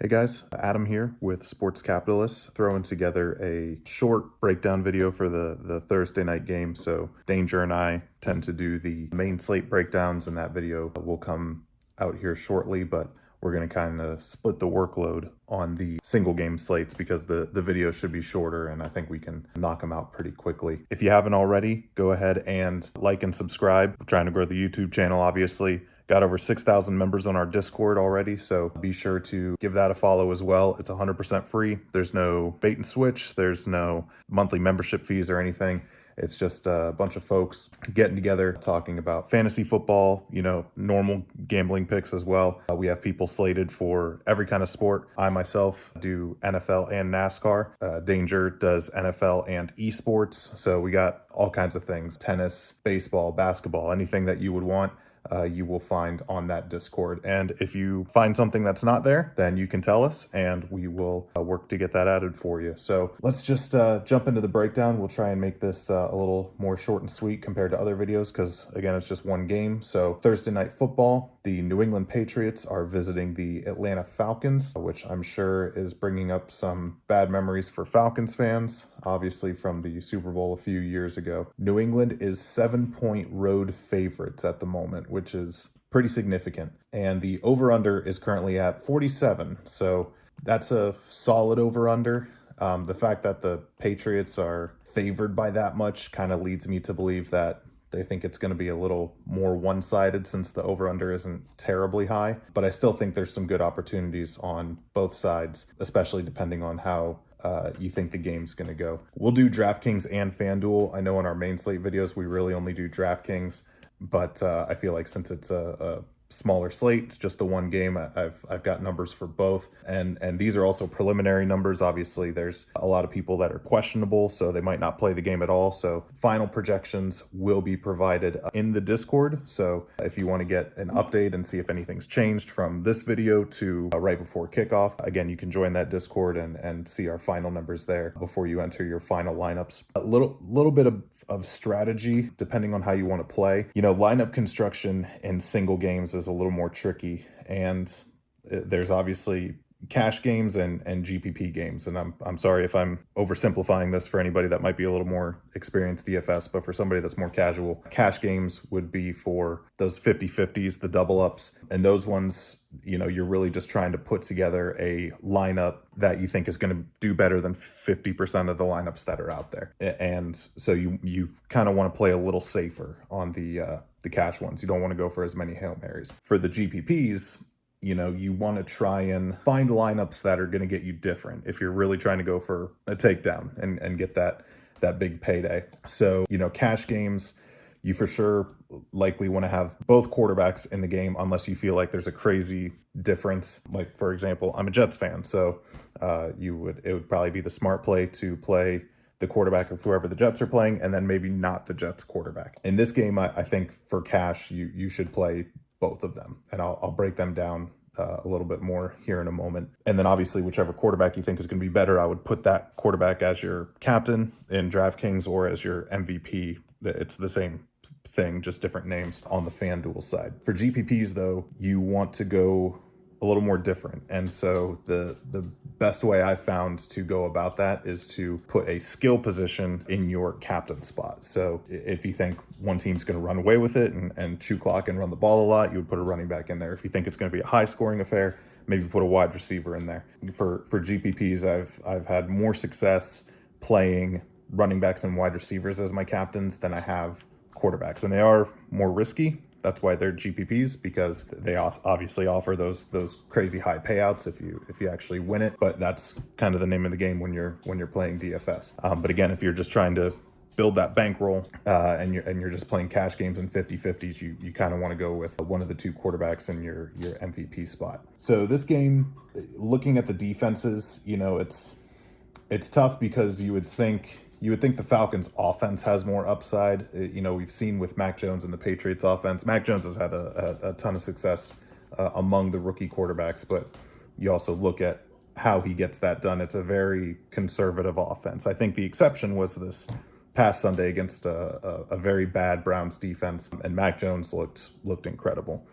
Hey guys, Adam here with Sports Capitalist, throwing together a short breakdown video for the Thursday night game. So Danger and I tend to do the main slate breakdowns, and that video will come out here shortly, but we're going to kind of split the workload on the single game slates because the video should be shorter and I think we can knock them out pretty quickly. If you haven't already, go ahead and like and subscribe. We're trying to grow the YouTube channel, obviously. Got over 6,000 members on our Discord already, so be sure to give that a follow as well. It's 100% free. There's no bait and switch. There's no monthly membership fees or anything. It's just a bunch of folks getting together, talking about fantasy football, normal gambling picks as well. We have people slated for every kind of sport. I myself do NFL and NASCAR. Danger does NFL and esports. So we got all kinds of things: tennis, baseball, basketball, anything that you would want. You will find on that Discord. And if you find something that's not there, then you can tell us and we will work to get that added for you. So let's just jump into the breakdown. We'll try and make this a little more short and sweet compared to other videos because, again, it's just one game. So Thursday night football, the New England Patriots are visiting the Atlanta Falcons, which I'm sure is bringing up some bad memories for Falcons fans, obviously from the Super Bowl a few years ago. New England is 7-point road favorites at the moment, which is pretty significant. And the over-under is currently at 47. So that's a solid over-under. The fact that the Patriots are favored by that much kind of leads me to believe that they think it's going to be a little more one-sided since the over-under isn't terribly high. But I still think there's some good opportunities on both sides, especially depending on how you think the game's going to go. We'll do DraftKings and FanDuel. I know in our main slate videos, we really only do DraftKings. But I feel like since it's a smaller slate, it's just the one game, I've got numbers for both. And these are also preliminary numbers. Obviously, there's a lot of people that are questionable, so they might not play the game at all. So final projections will be provided in the Discord. So if you want to get an update and see if anything's changed from this video to right before kickoff, again, you can join that Discord and see our final numbers there before you enter your final lineups. A little bit of strategy depending on how you want to play. Lineup construction in single games is a little more tricky, and there's obviously cash games and GPP games. And I'm sorry if I'm oversimplifying this for anybody that might be a little more experienced DFS, but for somebody that's more casual, cash games would be for those 50-50s, the double ups. And those ones, you're really just trying to put together a lineup that you think is going to do better than 50% of the lineups that are out there. And so you kind of want to play a little safer on the cash ones. You don't want to go for as many Hail Marys. For the GPPs, you want to try and find lineups that are going to get you different if you're really trying to go for a takedown and get that big payday. So, cash games, you for sure likely want to have both quarterbacks in the game unless you feel like there's a crazy difference. Like, for example, I'm a Jets fan, so it would probably be the smart play to play the quarterback of whoever the Jets are playing and then maybe not the Jets quarterback. In this game, I think for cash, you should play both of them, and I'll break them down a little bit more here in a moment. And then obviously whichever quarterback you think is going to be better, I would put that quarterback as your captain in DraftKings or as your MVP. It's the same thing, just different names on the FanDuel side. For GPPs though, you want to go a little more different. And so the best way I've found to go about that is to put a skill position in your captain spot. So if you think one team's going to run away with it and chew clock and run the ball a lot, you would put a running back in there. If you think it's going to be a high scoring affair, maybe put a wide receiver in there. For GPPs, I've had more success playing running backs and wide receivers as my captains than I have quarterbacks. And they are more risky. That's why they're GPPs, because they obviously offer those crazy high payouts if you actually win it. But that's kind of the name of the game when you're playing DFS. But again, if you're just trying to build that bankroll and you're just playing cash games and 50-50s, you kind of want to go with one of the two quarterbacks in your MVP spot. So this game, looking at the defenses, it's tough because you would think the Falcons offense has more upside. We've seen with Mac Jones and the Patriots offense. Mac Jones has had a ton of success among the rookie quarterbacks, but you also look at how he gets that done. It's a very conservative offense. I think the exception was this past Sunday against a very bad Browns defense, and Mac Jones looked incredible,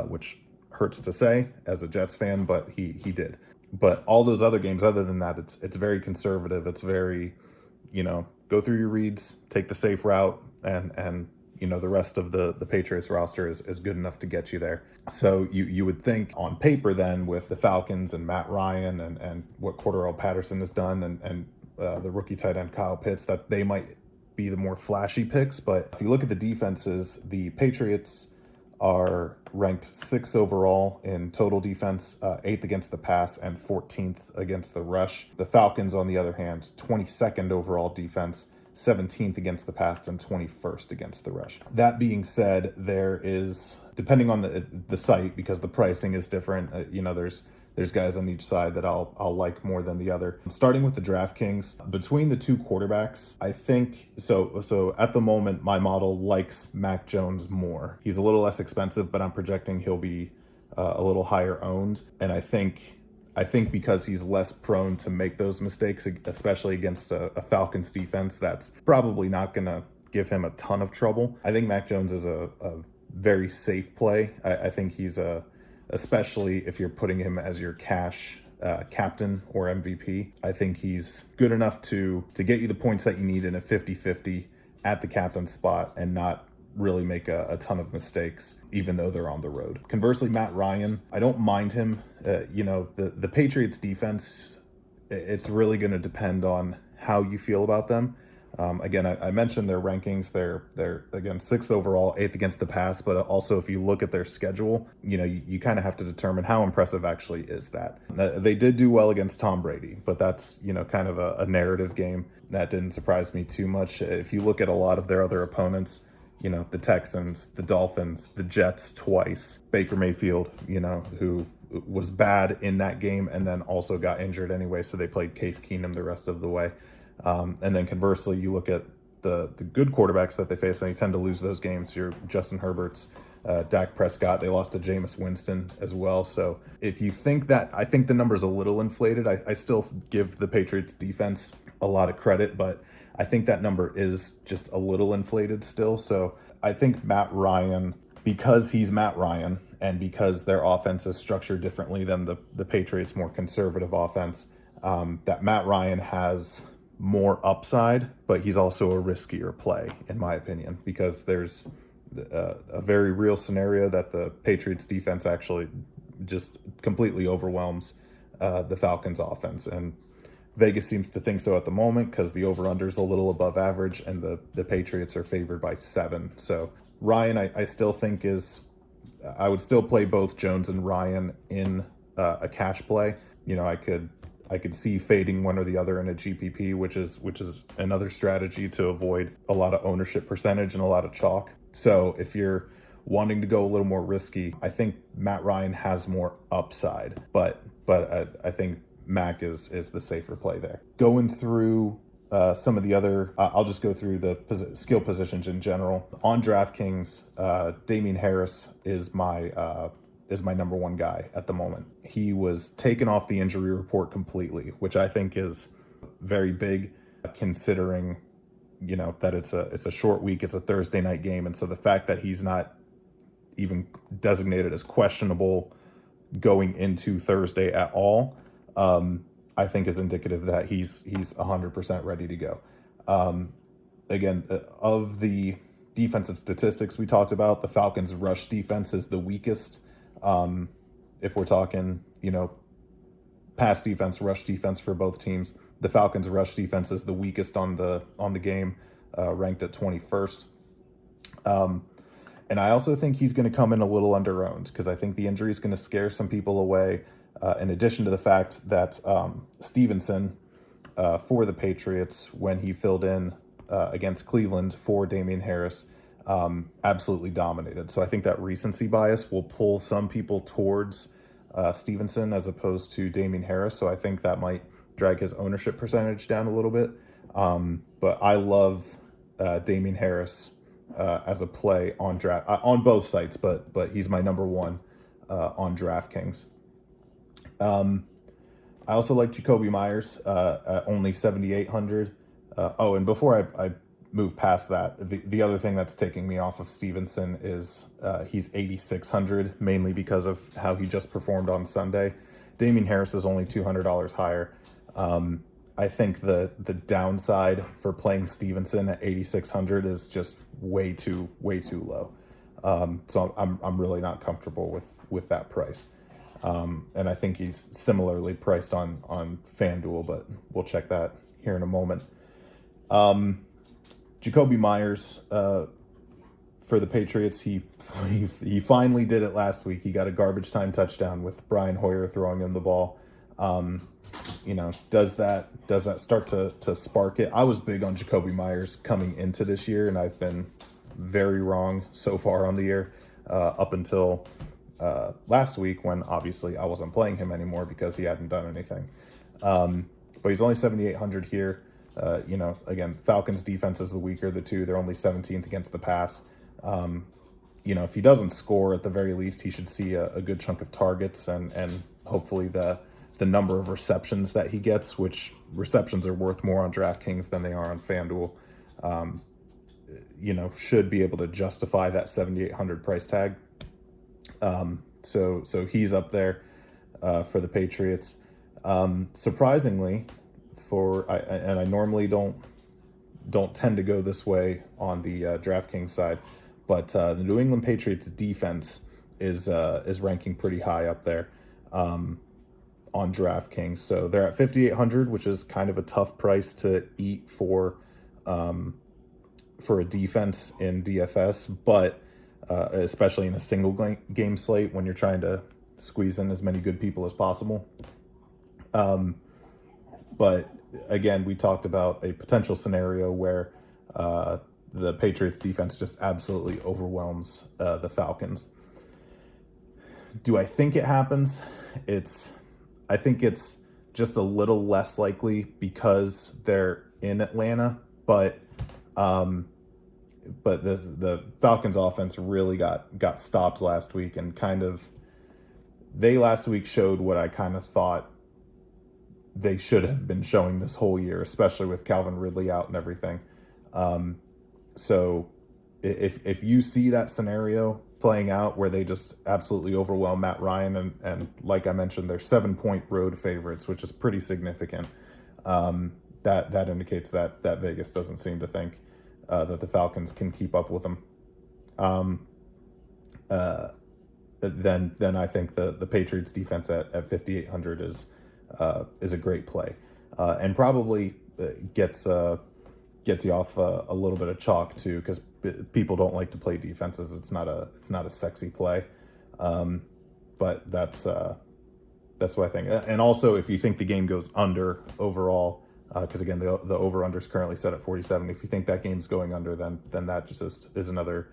which hurts to say as a Jets fan, but he did. But all those other games, other than that, it's very conservative. It's very, go through your reads, take the safe route, and the rest of the Patriots roster is good enough to get you there. So you would think on paper then, with the Falcons and Matt Ryan and what Cordarrelle Patterson has done, and the rookie tight end Kyle Pitts, that they might be the more flashy picks. But if you look at the defenses, the Patriots are ranked 6th overall in total defense, 8th against the pass, and 14th against the rush. The Falcons, on the other hand, 22nd overall defense, 17th against the pass, and 21st against the rush. That being said, there is, depending on the site, because the pricing is different, there's guys on each side that I'll like more than the other. Starting with the DraftKings, between the two quarterbacks, I think so at the moment my model likes Mac Jones more. He's a little less expensive, but I'm projecting he'll be a little higher owned, and I think because he's less prone to make those mistakes, especially against a Falcons defense that's probably not going to give him a ton of trouble. I think Mac Jones is a very safe play. I think he's especially if you're putting him as your cash captain or MVP. I think he's good enough to get you the points that you need in a 50-50 at the captain spot and not really make a ton of mistakes, even though they're on the road. Conversely, Matt Ryan, I don't mind him. The Patriots defense, it's really going to depend on how you feel about them. Again, I mentioned their rankings. They're again 6th overall, 8th against the pass, but also if you look at their schedule, you kind of have to determine how impressive actually is that. They did do well against Tom Brady, but that's kind of a narrative game. That didn't surprise me too much. If you look at a lot of their other opponents, the Texans, the Dolphins, the Jets twice, Baker Mayfield, who was bad in that game and then also got injured anyway, so they played Case Keenum the rest of the way. And then conversely, you look at the good quarterbacks that they face, and they tend to lose those games. Your Justin Herbert's, Dak Prescott, they lost to Jameis Winston as well. So if you think that, I think the number's a little inflated. I still give the Patriots defense a lot of credit, but I think that number is just a little inflated still. So I think Matt Ryan, because he's Matt Ryan and because their offense is structured differently than the Patriots' more conservative offense, that Matt Ryan has more upside, but he's also a riskier play, in my opinion, because there's a very real scenario that the Patriots defense actually just completely overwhelms the Falcons offense. And Vegas seems to think so at the moment because the over-under is a little above average and the Patriots are favored by 7. So Ryan, I still think I would still play both Jones and Ryan in a cash play. I could see fading one or the other in a GPP, which is another strategy to avoid a lot of ownership percentage and a lot of chalk. So if you're wanting to go a little more risky, I think Matt Ryan has more upside, but I think Mac is the safer play there. Going through some of the other, I'll just go through the skill positions in general. On DraftKings, Damien Harris is my number one guy at the moment. He was taken off the injury report completely, which I think is very big, considering that it's a short week, it's a Thursday night game, and so the fact that he's not even designated as questionable going into Thursday at all, I think is indicative that he's 100% ready to go. Again, of the defensive statistics we talked about, the Falcons' rush defense is the weakest. If we're talking, pass defense, rush defense for both teams, the Falcons' rush defense is the weakest on the game, ranked at 21st. And I also think he's going to come in a little under-owned because I think the injury is going to scare some people away. In addition to the fact that Stevenson for the Patriots, when he filled in against Cleveland for Damien Harris, absolutely dominated. So I think that recency bias will pull some people towards Stevenson as opposed to Damien Harris. So I think that might drag his ownership percentage down a little bit. But I love Damien Harris as a play on both sites, but he's my number one on DraftKings. I also like Jakobi Meyers at only 7,800. And before I move past that, the other thing that's taking me off of Stevenson is he's 8,600, mainly because of how he just performed on Sunday. Damien Harris is only $200 higher. I think the downside for playing Stevenson at 8,600 is just way too low. So I'm really not comfortable with that price. And I think he's similarly priced on FanDuel, but we'll check that here in a moment. Jakobi Meyers for the Patriots, he finally did it last week. He got a garbage time touchdown with Brian Hoyer throwing him the ball. Does that start to spark it? I was big on Jakobi Meyers coming into this year, and I've been very wrong so far on the year, up until last week, when obviously I wasn't playing him anymore because he hadn't done anything. But he's only 7,800 here. Again, Falcons defense is the weaker of the two. They're only 17th against the pass. If he doesn't score, at the very least, he should see a good chunk of targets and hopefully the number of receptions that he gets, which receptions are worth more on DraftKings than they are on FanDuel, should be able to justify that 7,800 price tag. So he's up there for the Patriots. Surprisingly, I normally don't tend to go this way on the DraftKings side, but the New England Patriots defense is ranking pretty high up there on DraftKings. So they're at 5,800, which is kind of a tough price to eat for a defense in DFS, but especially in a single game slate when you're trying to squeeze in as many good people as possible. But again, we talked about a potential scenario where the Patriots defense just absolutely overwhelms the Falcons. Do I think it happens? I think it's just a little less likely because they're in Atlanta, but the Falcons offense really got stopped last week, and they last week showed what I kind of thought they should have been showing this whole year, especially with Calvin Ridley out and everything. So if you see that scenario playing out where they just absolutely overwhelm Matt Ryan, and like I mentioned, they're 7-point road favorites, which is pretty significant. That indicates that Vegas doesn't seem to think that the Falcons can keep up with them. Then I think the Patriots defense at 5,800 is a great play, and probably gets you off a little bit of chalk too, because people don't like to play defenses. It's not a sexy play, but that's what I think. And also, if you think the game goes under overall, because again the over under is currently set at 47. If you think that game's going under, then that just is another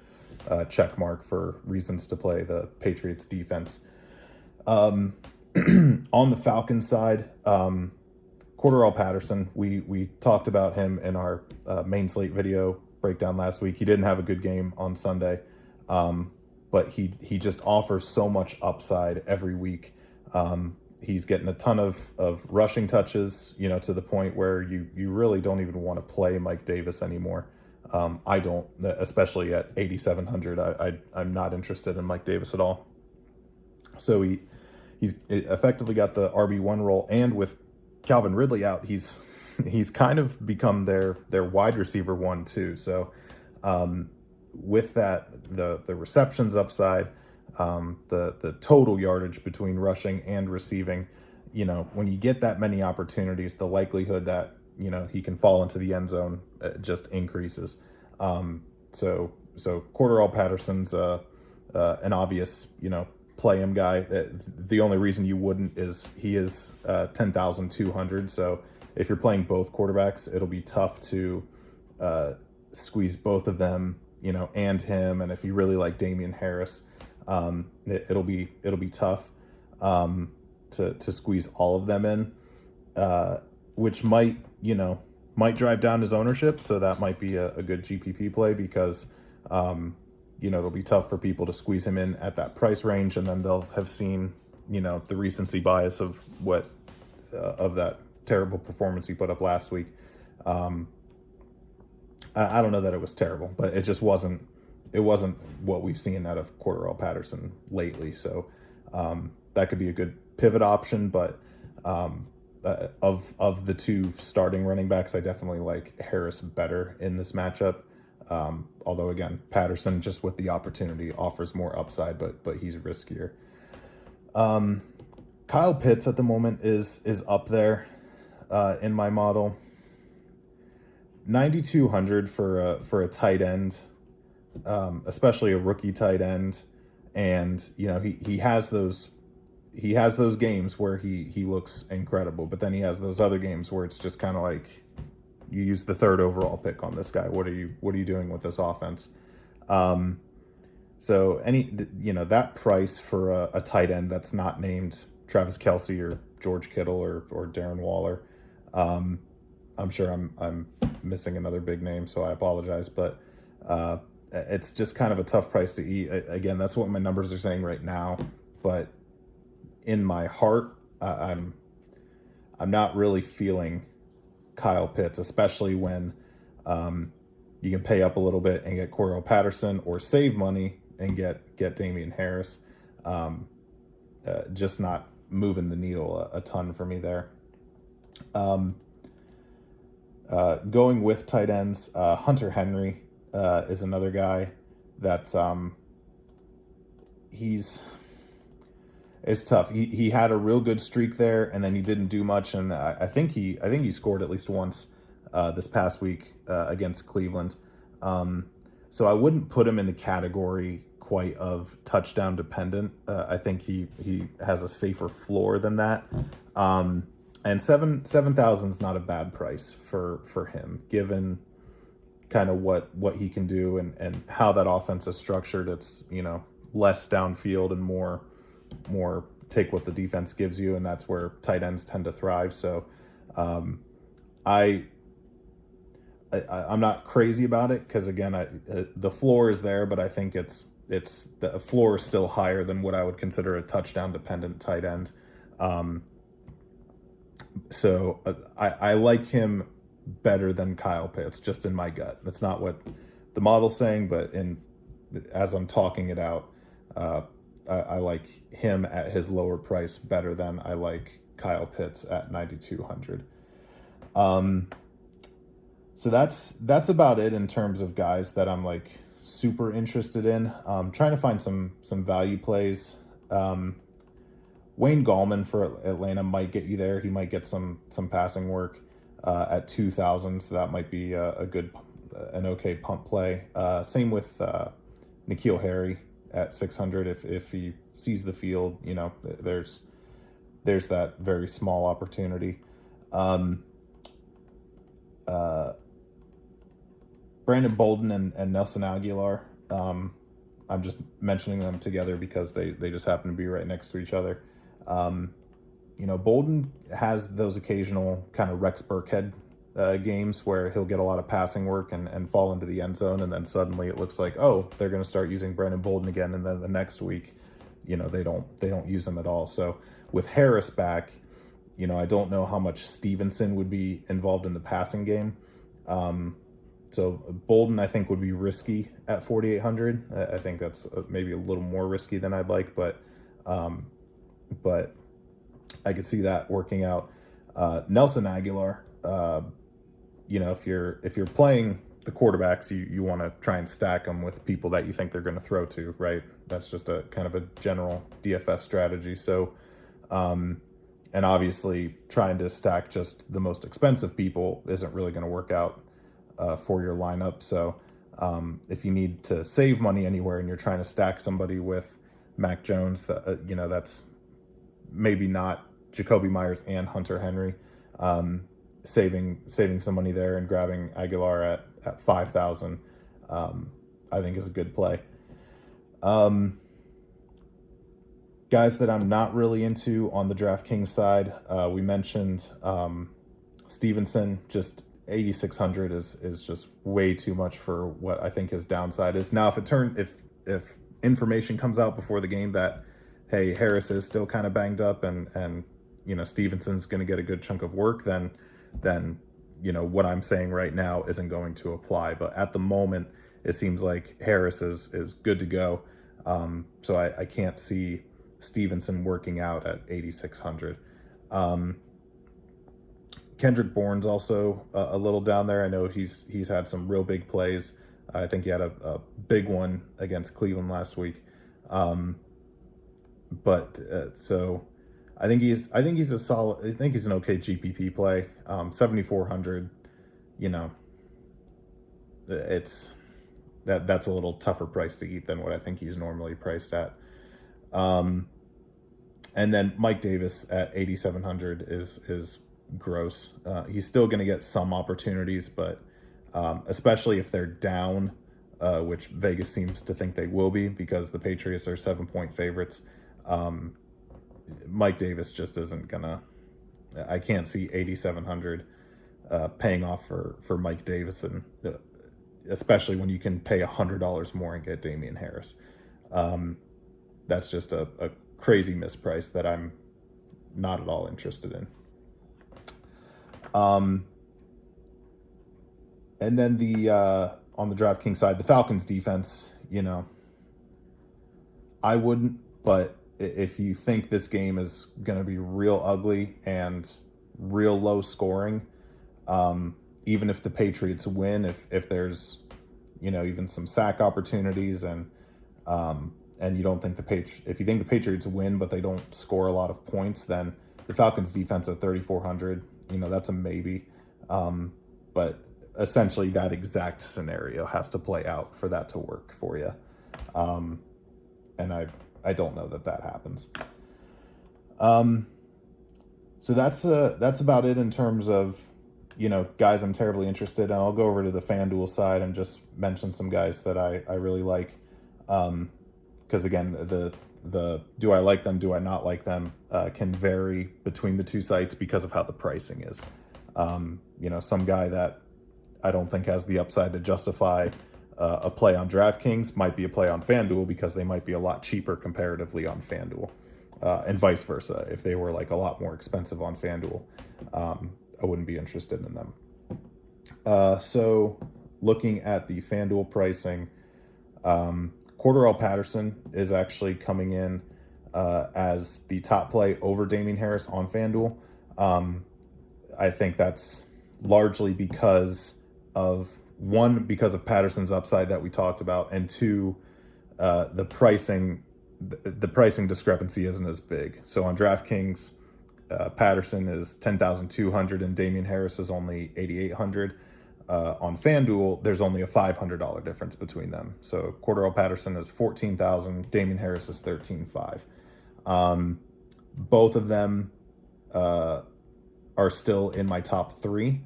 check mark for reasons to play the Patriots defense. On the Falcons side, Cordarrelle Patterson, we talked about him in our main slate video breakdown last week. He didn't have a good game on Sunday, but he just offers so much upside every week. He's getting a ton of rushing touches, to the point where you really don't even want to play Mike Davis anymore. I don't, especially at 8,700. I'm not interested in Mike Davis at all. So he's effectively got the RB1 role, and with Calvin Ridley out, he's kind of become their wide receiver one too. So with that, the receptions upside, the total yardage between rushing and receiving, when you get that many opportunities, the likelihood that he can fall into the end zone just increases. So Cordarrelle Patterson's an obvious play him guy. The only reason you wouldn't is he is 10,200. So if you're playing both quarterbacks, it'll be tough to squeeze both of them, and him. And if you really like Damien Harris, it'll be tough to squeeze all of them in, which might drive down his ownership. So that might be a good GPP play, because it'll be tough for people to squeeze him in at that price range, and then they'll have seen, the recency bias of of that terrible performance he put up last week. I don't know that it was terrible, but it just wasn't what we've seen out of Cordarrelle Patterson lately. So that could be a good pivot option, but of the two starting running backs, I definitely like Harris better in this matchup. Although again, Patterson, just with the opportunity, offers more upside, but he's riskier. Kyle Pitts at the moment is up there in my model. 9,200 for a tight end, especially a rookie tight end, and he has those games where he looks incredible, but then he has those other games where it's just kind of like, you use the third overall pick on this guy. What are you doing with this offense? So that price for a tight end that's not named Travis Kelce or George Kittle or Darren Waller. I'm sure I'm missing another big name, so I apologize, but it's just kind of a tough price to eat. Again, that's what my numbers are saying right now, but in my heart, I'm not really feeling Kyle Pitts, especially when you can pay up a little bit and get Cordarrelle Patterson, or save money and get Damien Harris. Just not moving the needle a ton for me there. Going with tight ends, Hunter Henry is another guy that it's tough. He had a real good streak there, and then he didn't do much. And I think he scored at least once this past week against Cleveland. So I wouldn't put him in the category quite of touchdown dependent. I think he has a safer floor than that. And 7,000 is not a bad price for him, given kind of what he can do and how that offense is structured. It's less downfield and more take what the defense gives you, and that's where tight ends tend to thrive. So I'm not crazy about it, because again, the floor is there, but I think the floor is still higher than what I would consider a touchdown dependent tight end. So I like him better than Kyle Pitts, just in my gut. That's not what the model's saying, but as I'm talking it out, I like him at his lower price better than I like Kyle Pitts at 9,200. So that's about it in terms of guys that I'm like super interested in. Trying to find some value plays. Wayne Gallman for Atlanta might get you there. He might get some passing work at 2,000, so that might be an okay pump play. Same with N'Keal Harry at 600. If he sees the field, there's that very small opportunity. Brandon Bolden and Nelson Aguilar. I'm just mentioning them together because they just happen to be right next to each other. Bolden has those occasional kind of Rex Burkhead games where he'll get a lot of passing work and fall into the end zone, and then suddenly it looks like, oh, they're going to start using Brandon Bolden again, and then the next week, they don't use him at all. So with Harris back, I don't know how much Stevenson would be involved in the passing game. So Bolden, I think, would be risky at 4,800. I think that's maybe a little more risky than I'd like, but I could see that working out. Nelson Aguilar, if you're playing the quarterbacks, you want to try and stack them with people that you think they're going to throw to, right? That's just a kind of a general DFS strategy. So, and obviously trying to stack just the most expensive people isn't really going to work out for your lineup. So if you need to save money anywhere and you're trying to stack somebody with Mac Jones, that's maybe not Jakobi Meyers and Hunter Henry. Saving some money there and grabbing Aguilar at 5,000, I think is a good play. Guys that I'm not really into on the DraftKings side, we mentioned Stevenson. Just 8,600 is just way too much for what I think his downside is. Now, if information comes out before the game that, hey, Harris is still kind of banged up and Stevenson's going to get a good chunk of work, then what I'm saying right now isn't going to apply. But at the moment, it seems like Harris is good to go. So I can't see Stevenson working out at 8,600. Kendrick Bourne's also a little down there. I know he's had some real big plays. I think he had a big one against Cleveland last week. So I think he's a solid. I think he's an okay GPP play. 7,400. It's that's a little tougher price to eat than what I think he's normally priced at. And then Mike Davis at 8,700 is gross. He's still going to get some opportunities, but especially if they're down, which Vegas seems to think they will be because the Patriots are 7-point favorites. Mike Davis just isn't gonna. I can't see 8,700 paying off for Mike Davis, and especially when you can pay $100 more and get Damien Harris. That's just a crazy misprice that I'm not at all interested in. And then on the DraftKings side, the Falcons defense, I wouldn't, but if you think this game is going to be real ugly and real low scoring, even if the Patriots win, if there's, even some sack opportunities and you don't think if you think the Patriots win, but they don't score a lot of points, then the Falcons defense at 3,400, that's a maybe. But essentially that exact scenario has to play out for that to work for you. And I don't know that happens. So that's about it in terms of, guys I'm terribly interested in. I'll go over to the FanDuel side and just mention some guys that I really like. Because again, the do I like them, do I not like them can vary between the two sites because of how the pricing is. Some guy that I don't think has the upside to justify a play on DraftKings might be a play on FanDuel because they might be a lot cheaper comparatively on FanDuel, and vice versa. If they were like a lot more expensive on FanDuel, I wouldn't be interested in them. So looking at the FanDuel pricing, Cordarrelle Patterson is actually coming in as the top play over Damien Harris on FanDuel. I think that's largely because of Patterson's upside that we talked about, and two, the pricing discrepancy isn't as big. So on DraftKings, Patterson is 10,200 and Damien Harris is only 8,800. On FanDuel, there's only a $500 difference between them. So Cordarrelle Patterson is 14,000, Damien Harris is 13,500. Both of them are still in my top three.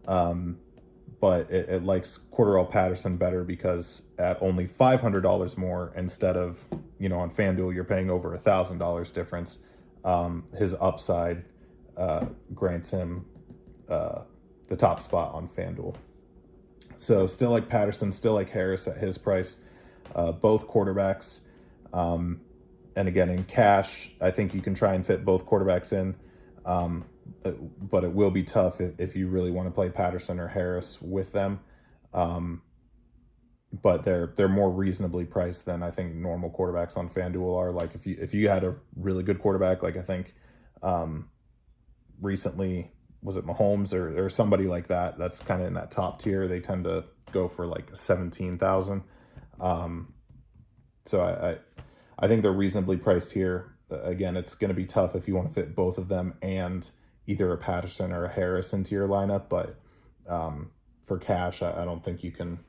But it likes Cordarrelle Patterson better because at only $500 more instead of, on FanDuel, you're paying over $1,000 difference. His upside grants him the top spot on FanDuel. So still like Patterson, still like Harris at his price, both quarterbacks. And again, in cash, I think you can try and fit both quarterbacks in. But it will be tough if you really want to play Patterson or Harris with them. But they're more reasonably priced than I think normal quarterbacks on FanDuel are. Like if you had a really good quarterback, like I think recently, was it Mahomes or somebody like that, that's kind of in that top tier, they tend to go for like 17,000. So I think they're reasonably priced here. Again, it's going to be tough if you want to fit both of them and either a Patterson or a Harris into your lineup, but for cash, I don't think you can.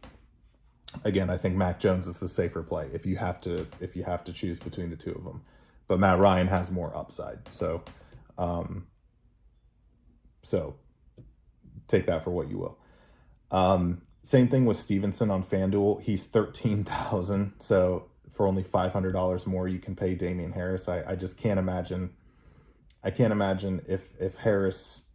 Again, I think Mac Jones is the safer play if you have to choose between the two of them. But Matt Ryan has more upside, so take that for what you will. Same thing with Stevenson on FanDuel. He's 13,000, so for only $500 more, you can pay Damien Harris. I just can't imagine. I can't imagine if Harris,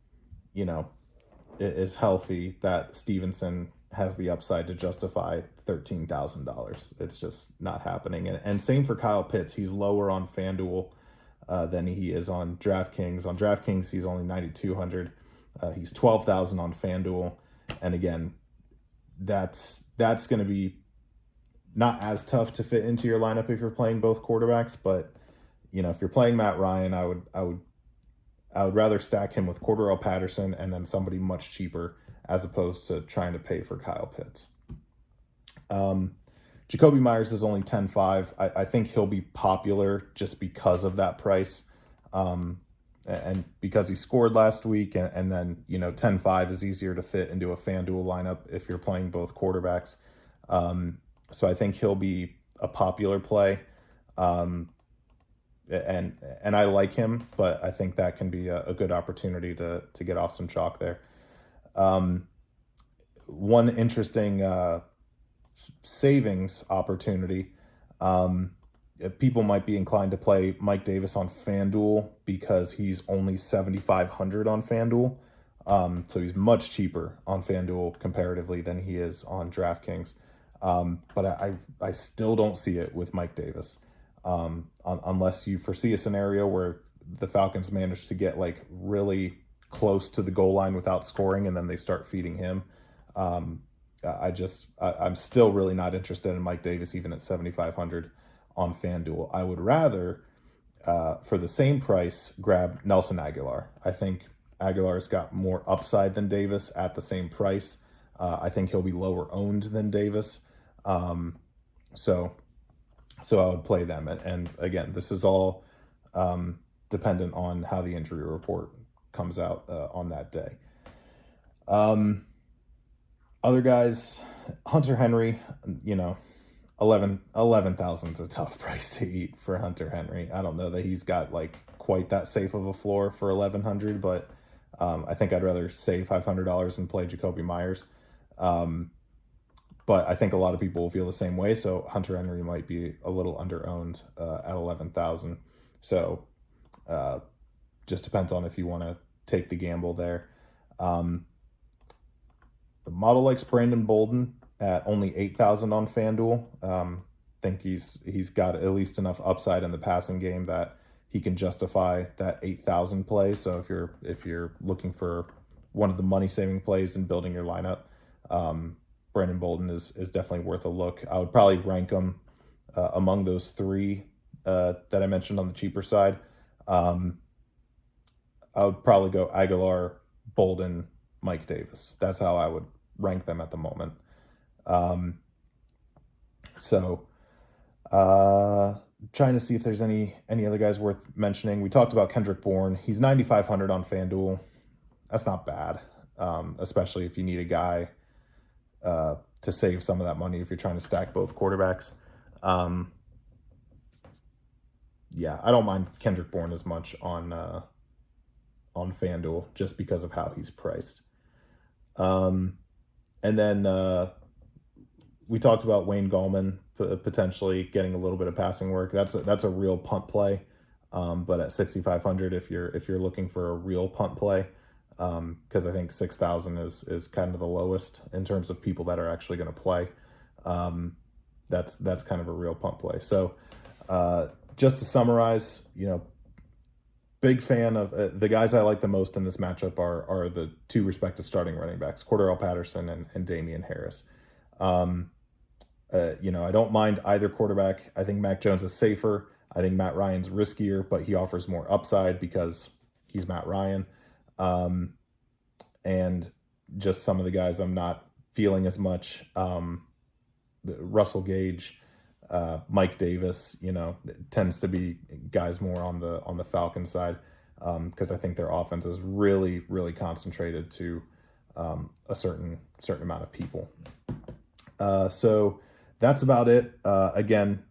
is healthy, that Stevenson has the upside to justify $13,000. It's just not happening. And same for Kyle Pitts. He's lower on FanDuel than he is on DraftKings. On DraftKings, he's only 9,200. He's 12,000 on FanDuel. And again, that's going to be not as tough to fit into your lineup if you're playing both quarterbacks, but if you're playing Matt Ryan, I would rather stack him with Cordarrelle Patterson and then somebody much cheaper as opposed to trying to pay for Kyle Pitts. Jakobi Meyers is only 10.5. I think he'll be popular just because of that price. And because he scored last week, and then 10.5 is easier to fit into a FanDuel lineup if you're playing both quarterbacks. So I think he'll be a popular play, and I like him, but I think that can be a good opportunity to get off some chalk there. One interesting savings opportunity. People might be inclined to play Mike Davis on FanDuel because he's only 7,500 on FanDuel. So he's much cheaper on FanDuel comparatively than he is on DraftKings. But I still don't see it with Mike Davis. Unless you foresee a scenario where the Falcons manage to get like really close to the goal line without scoring and then they start feeding him. I'm still really not interested in Mike Davis even at 7,500 on FanDuel. I would rather, for the same price, grab Nelson Aguilar. I think Aguilar's got more upside than Davis at the same price. I think he'll be lower owned than Davis. So I would play them. And again, this is all dependent on how the injury report comes out on that day. Other guys, Hunter Henry, 11,000 is a tough price to eat for Hunter Henry. I don't know that he's got like quite that safe of a floor for 1,100, but I think I'd rather save $500 and play Jakobi Meyers. But I think a lot of people will feel the same way. So Hunter Henry might be a little under-owned at 11,000. So just depends on if you want to take the gamble there. The model likes Brandon Bolden at only 8,000 on FanDuel. Think he's got at least enough upside in the passing game that he can justify that 8,000 play. So if you're looking for one of the money saving plays in building your lineup, Brandon Bolden is definitely worth a look. I would probably rank him among those three that I mentioned on the cheaper side. I would probably go Aguilar, Bolden, Mike Davis. That's how I would rank them at the moment. Trying to see if there's any other guys worth mentioning. We talked about Kendrick Bourne. He's 9,500 on FanDuel. That's not bad, especially if you need a guy to save some of that money if you're trying to stack both quarterbacks. I don't mind Kendrick Bourne as much on FanDuel just because of how he's priced. And then we talked about Wayne Gallman potentially getting a little bit of passing work. That's a real punt play, but at 6,500, if you're looking for a real punt play, because I think 6,000 is kind of the lowest in terms of people that are actually going to play. That's kind of a real punt play. So just to summarize, big fan of the guys I like the most in this matchup are the two respective starting running backs, Cordarrelle Patterson and Damien Harris. I don't mind either quarterback. I think Mac Jones is safer. I think Matt Ryan's riskier, but he offers more upside because he's Matt Ryan. And just some of the guys I'm not feeling as much. Russell Gage, Mike Davis, tends to be guys more on the Falcons side, because I think their offense is really, really concentrated to a certain amount of people. So that's about it. Again,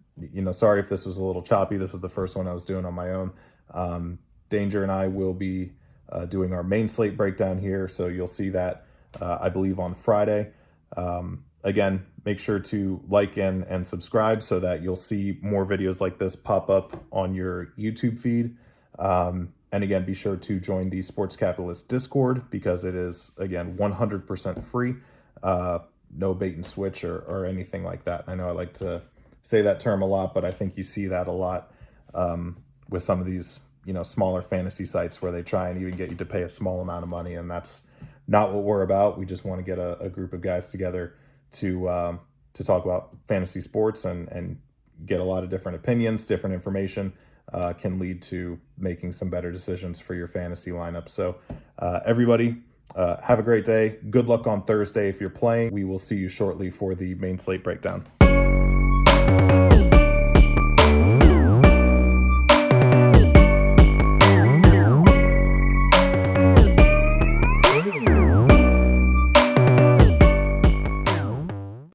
sorry if this was a little choppy. This is the first one I was doing on my own. Danger and I will be doing our main slate breakdown here, so you'll see that I believe on Friday. Again, make sure to like and subscribe so that you'll see more videos like this pop up on your YouTube feed. And again, be sure to join the Sports Capitalist Discord because it is, again, 100% free. No bait and switch or anything like that. I know I like to say that term a lot, but I think you see that a lot with some of these, smaller fantasy sites where they try and even get you to pay a small amount of money. And that's not what we're about. We just want to get a group of guys together to talk about fantasy sports and get a lot of different opinions, different information, can lead to making some better decisions for your fantasy lineup. So everybody, have a great day. Good luck on Thursday if you're playing. We will see you shortly for the main slate breakdown.